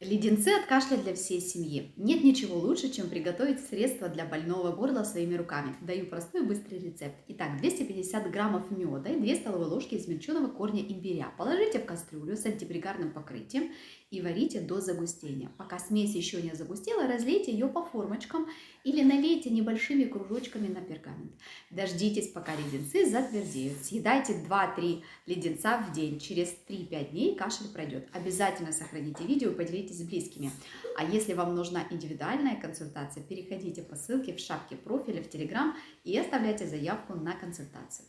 Леденцы от кашля для всей семьи. Нет ничего лучше, чем приготовить средство для больного горла своими руками. Даю простой и быстрый рецепт. Итак, 250 граммов меда и 2 столовые ложки измельченного корня имбиря. Положите в кастрюлю с антипригарным покрытием и варите до загустения. Пока смесь еще не загустела, разлейте ее по формочкам или налейте небольшими кружочками на пергамент. Дождитесь, пока леденцы затвердеют. Съедайте 2-3 леденца в день. Через 3-5 дней кашель пройдет. Обязательно сохраните видео и поделитесь с близкими. А если вам нужна индивидуальная консультация, переходите по ссылке в шапке профиля в Telegram и оставляйте заявку на консультацию.